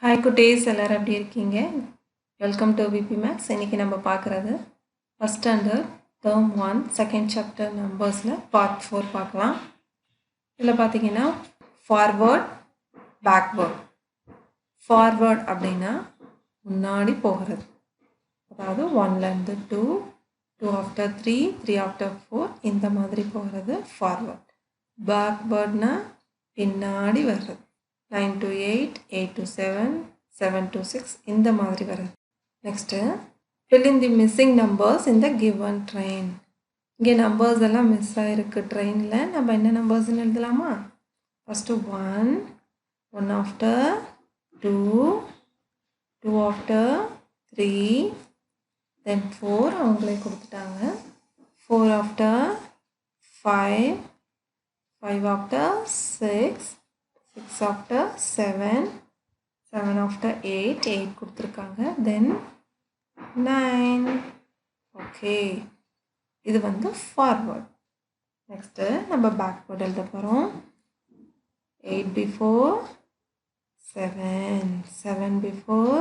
Hi குட்டீஸ், எல்லோரும் எப்படி இருக்கீங்க? Welcome to VP Max. இன்றைக்கி நம்ம பார்க்குறது first standard term 1 second chapter நம்பர்ஸில் பார்ட் 4 பார்க்கலாம். இதில் பார்த்தீங்கன்னா ஃபார்வேர்ட், பேக்வேர்ட். ஃபார்வேர்ட் அப்படின்னா முன்னாடி போகிறது, அதாவது 1லேருந்து 2, 2 ஆஃப்டர் 3, 3 ஆஃப்டர் 4 இந்த மாதிரி போகிறது ஃபார்வேர்ட். பேக்வேர்ட்னா பின்னாடி வர்றது, 9 to 8, 8 to 7, 7 to 6 இந்த மாதிரி வருது. Next fill in the missing numbers in the given train. இங்கே நம்பர்ஸ் எல்லாம் மிஸ் ஆகிருக்கு ட்ரெயினில். நம்ம என்ன நம்பர்ஸ்ன்னு எழுதலாமா? ஃபஸ்ட்டு 1, 1 ஆஃப்டர் 2, 2 ஆஃப்டர் 3, தென் 4 அவங்களே கொடுத்துட்டாங்க, 4 ஆஃப்டர் 5, 5 ஆஃப்டர் 6, 6 after 7, 7 after 8, 8 கொடுத்துருக்காங்க, then 9. ஓகே, இது வந்து ஃபார்வர்ட். நெக்ஸ்ட்டு நம்ம பேக்வேர்ட் எழுத போகிறோம். 8 before 7, 7 before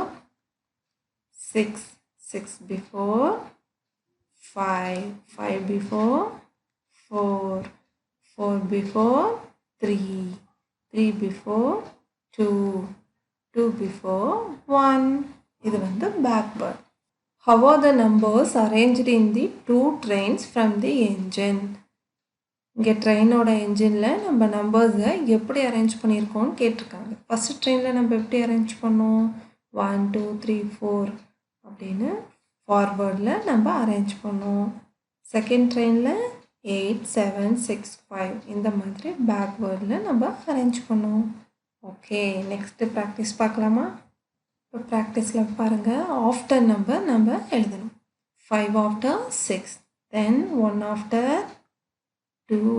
6, 6 before 5, 5 before 4, 4 before 3, 3 before 2, 2 before 1. இது வந்து backward. How are the numbers arranged in the two trains from the engine? இங்கே ட்ரெயினோட என்ஜினில் நம்ம நம்பர்ஸை எப்படி அரேஞ்ச் பண்ணியிருக்கோம்னு கேட்டிருக்காங்க. ஃபஸ்ட்டு ட்ரெயினில் நம்ம எப்படி அரேஞ்ச் பண்ணோம்? 1 2 3 4 அப்படின்னு ஃபார்வேர்டில் நம்ம அரேஞ்ச் பண்ணோம். செகண்ட் ட்ரெயினில் 8 7 6 5 இந்த மாதிரி பேக்வேர்டில் நம்ம அரேஞ்ச் பண்ணுவோம். ஓகே, நெக்ஸ்ட்டு ப்ராக்டிஸ் பார்க்கலாமா? இப்போ ப்ராக்டிஸில் பாருங்கள், ஆஃப்டர் நம்பர் நம்ம எழுதணும். 5 ஆஃப்டர் 6, தென் 1 ஆஃப்டர் 2,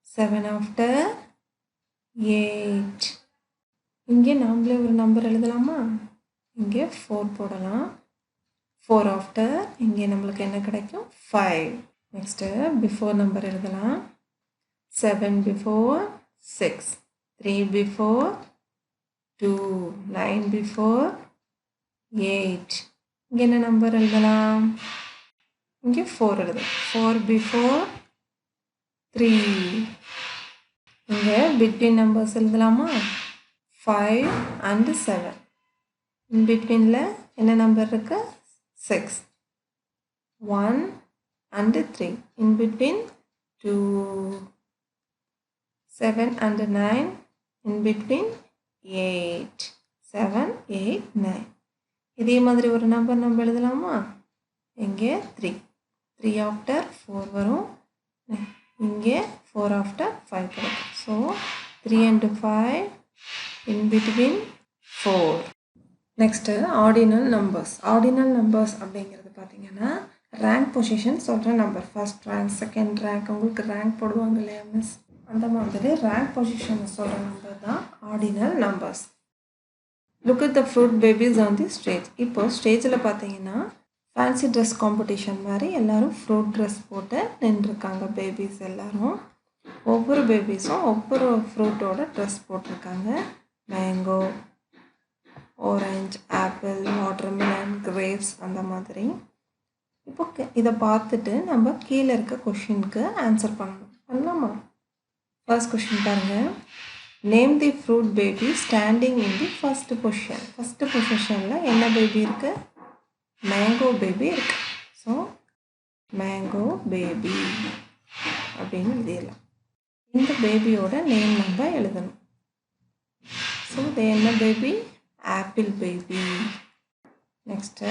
7 ஆஃப்டர் 8. இங்கே நாமளே ஒரு நம்பர் எழுதலாமா? இங்கே 4 போடலாம். 4 ஆஃப்டர் இங்கே நம்மளுக்கு என்ன கிடைக்கும்? 5. நெக்ஸ்ட்டு பிஃபோர் நம்பர் எழுதலாம். 7 before 6, 3 before 2, 9 before 8. இங்கே என்ன நம்பர் எழுதலாம்? இங்கே 4 எழுதலாம். 4 before 3. இங்கே பிட்வீன் நம்பர்ஸ் எழுதலாமா? 5 and 7. இன் பிட்வீனில் என்ன நம்பர் இருக்கு? 6. 1 and 3. In between 2, 7 and 9. In between 8, 7 8 9. இதே மாதிரி ஒரு நம்பர் நம்ம எழுதலாமா? இங்கே 3, 3 ஆஃப்டர் 4 வரும். இங்கே 4 ஆஃப்டர் 5 கிடைக்கும். So 3 and 5 in between 4. Next ordinal numbers. Ordinal numbers அப்படிங்கிறது பார்த்தீங்கன்னா ரேங்க் பொசிஷன் சொல்கிற number. First rank, second rank, உங்களுக்கு ரேங்க் போடுவாங்க இல்லையா மிஸ், அந்த மாதிரி ரேங்க் பொசிஷன் சொல்கிற நம்பர் தான் ordinal numbers. Look at the fruit babies on the stage. இப்போது ஸ்டேஜில் பார்த்தீங்கன்னா ஃபேன்சி ட்ரெஸ் காம்படிஷன் மாதிரி எல்லோரும் ஃப்ரூட் ட்ரெஸ் போட்டு நின்றுருக்காங்க. பேபிஸ் எல்லோரும், ஒவ்வொரு பேபிஸும் ஒவ்வொரு ஃப்ரூட்டோட ட்ரெஸ் போட்டிருக்காங்க. Mango, orange, apple, watermelon, grapes அந்த மாதிரி. இப்போ இதை பார்த்துட்டு நம்ம கீழே இருக்க கொஷினுக்கு ஆன்சர் பண்ணணும். பண்ணலாமா? ஃபர்ஸ்ட் கொஷின் பாருங்கள். Name the fruit baby standing in the first position. First பொசிஷனில் என்ன பேபி இருக்குது? மேங்கோ பேபி இருக்குது. ஸோ மேங்கோ பேபி அப்படின்னு எழுதிடலாம். இந்த பேபியோட நேம் நம்ம எழுதணும். ஸோ இது என்ன பேபி? Apple baby. நெக்ஸ்ட்டு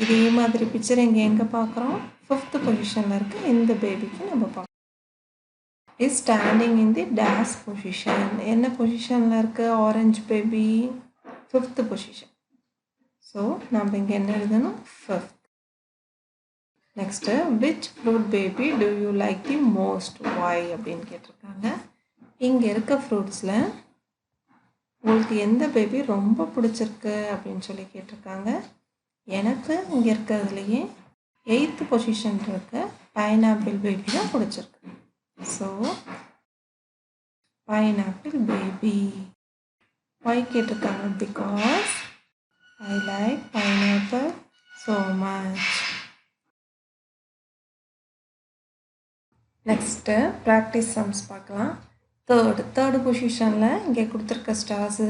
இதே மாதிரி பிக்சர் இங்கே எங்கே பார்க்குறோம்? ஃபிஃப்த் பொசிஷனில் இருக்குது. இந்த பேபிக்கு நம்ம பார்க்குறோம். Is standing in the dash position. என்ன பொசிஷனில் இருக்குது? Orange baby fifth position. So நம்ம இங்கே என்ன எழுதணும்? Fifth. Next which fruit baby do you like the most, why அப்படின்னு கேட்டிருக்காங்க. இங்கே இருக்க ஃப்ரூட்ஸில் உங்களுக்கு எந்த பேபி ரொம்ப பிடிச்சிருக்கு அப்படின்னு சொல்லி கேட்டிருக்காங்க. எனக்கு இங்கே இருக்கிறதுலையே 8th பொசிஷன் இருக்க பைனாப்பிள் பேபி தான் பிடிச்சிருக்கு. So pineapple baby. why கேட்டிருக்காங்க because I like pineapple so much. Next practice sums பார்க்கலாம். தேர்டு பொசிஷனில் இங்கே கொடுத்துருக்க ஸ்டார்ஸு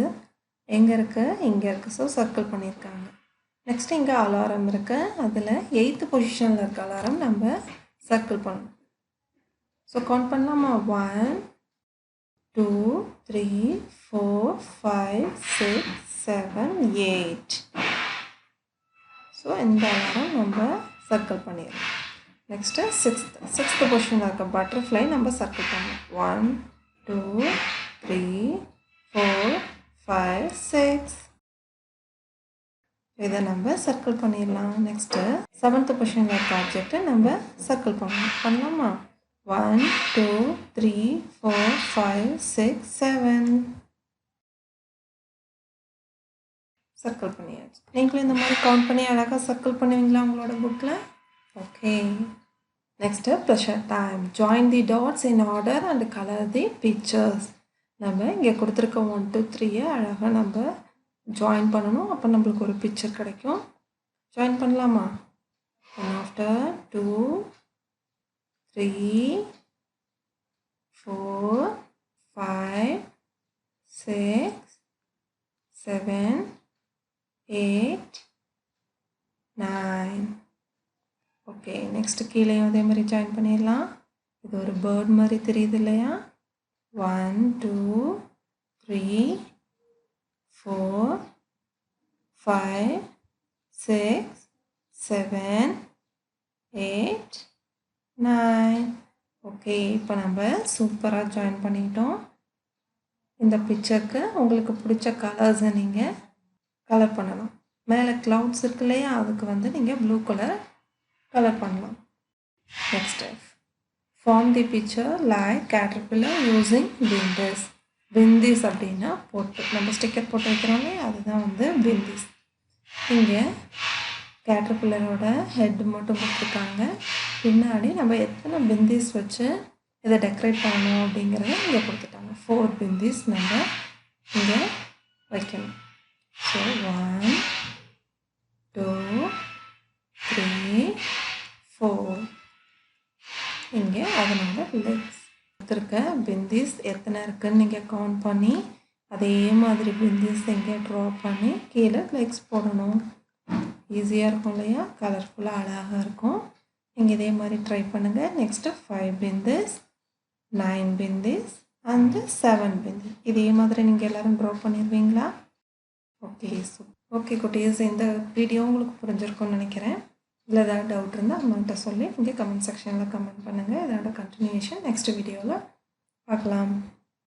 எங்கே இருக்குது, இங்கே இருக்குது. ஸோ சர்க்கிள் பண்ணியிருக்காங்க. நெக்ஸ்ட்டு இங்கே அலாரம் இருக்குது. அதில் 8th பொசிஷனில் இருக்க அலாரம் நம்ம சர்க்கிள் பண்ணணும். ஸோ கவுண்ட் பண்ணலாமா? 1 2 3 4 5 6 7 8. ஸோ இந்த அலாரம் நம்ம சர்க்கிள் பண்ணிடலாம். நெக்ஸ்ட்டு சிக்ஸ்த்து பொசிஷனில் இருக்க பட்டர்ஃப்ளை நம்ம சர்க்கிள் பண்ணலாம். 1 2 3 4 5 6. இதை நம்ம சர்க்கிள் பண்ணிடலாம். நெக்ஸ்ட்டு 7th பொசிஷனில் இருக்க ஆப்ஜெக்டை நம்ம சர்க்கிள் பண்ணலாமா? 1 2 3 4 5 6 7. சர்க்கிள் பண்ணியாச்சு. நீங்களும் இந்த மாதிரி கவுண்ட் பண்ணி அழகாக சர்க்கிள் பண்ணுவீங்களா உங்களோட புக்கில்? Okay. Next pressure time. Join the dots in order and colour the pictures. நம்ம இங்கே கொடுத்துருக்க 1 2 3 அழகாக நம்ம ஜாயின் பண்ணணும். அப்போ நம்மளுக்கு ஒரு பிக்சர் கிடைக்கும். ஜாயின் பண்ணலாமா? 1 after 2 3 4 5 6 7 8 9. ஓகே. நெக்ஸ்ட்டு கீழேயும் அதே மாதிரி ஜாயின் பண்ணிடலாம். இது ஒரு பேர்ட் மாதிரி தெரியுது இல்லையா? 1 2 3 4 5 6 7 8 9. ஓகே. இப்போ நம்ம சூப்பராக ஜாயின் பண்ணிட்டோம். இந்த பிக்சருக்கு உங்களுக்கு பிடிச்ச கலர்ஸை நீங்கள் கலர் பண்ணலாம். மேலே க்ளவுட்ஸ் இருக்கு இல்லையா, அதுக்கு வந்து நீங்கள் ப்ளூ கலர் கலர் பண்ணலாம். Next form the picture like caterpillar using bindis. Bindis அப்படின்னா போட்டு நம்ம ஸ்டிக்கர் போட்டு வைக்கிறோம் இல்லையா, அதுதான் வந்து பிந்திஸ். இங்கே கேட்டர்பில்லரோட ஹெட் மட்டும் கொடுத்துருக்காங்க. பின்னாடி நம்ம எத்தனை பிந்திஸ் வச்சு இதை டெக்கரேட் பண்ணணும் அப்படிங்கிறத இங்கே கொடுத்துட்டாங்க. 4 பிந்திஸ் நம்ம இங்கே வைக்கணும். ஸோ 1 2 3 4. இங்கே அதனோட லெக்ஸ் கொடுத்துருக்க பிந்திஸ் எத்தனை இருக்குதுன்னு நீங்கள் கவுண்ட் பண்ணி அதே மாதிரி பிந்திஸ் இங்கே ட்ரா பண்ணி கீழே லெக்ஸ் போடணும். ஈஸியாக இருக்கும் இல்லையா? கலர்ஃபுல்லாக அழகாக இருக்கும். நீங்கள் இதே மாதிரி ட்ரை பண்ணுங்கள். Next 5 bindis 9 bindis and 7 bindis. இதே மாதிரி நீங்கள் எல்லோரும் ட்ரா பண்ணிடுவீங்களா? ஓகே. ஓகே குட்டீஸ், இந்த வீடியோ உங்களுக்கு புரிஞ்சிருக்கும்னு நினைக்கிறேன். இல்லை ஏதாவது டவுட் இருந்தால் அம்மாகிட்ட சொல்லி இங்கே கமெண்ட் செக்ஷனில் கமெண்ட் பண்ணுங்கள். இதோட கண்டினியூஷன் நெக்ஸ்ட் வீடியோவில் பார்க்கலாம்.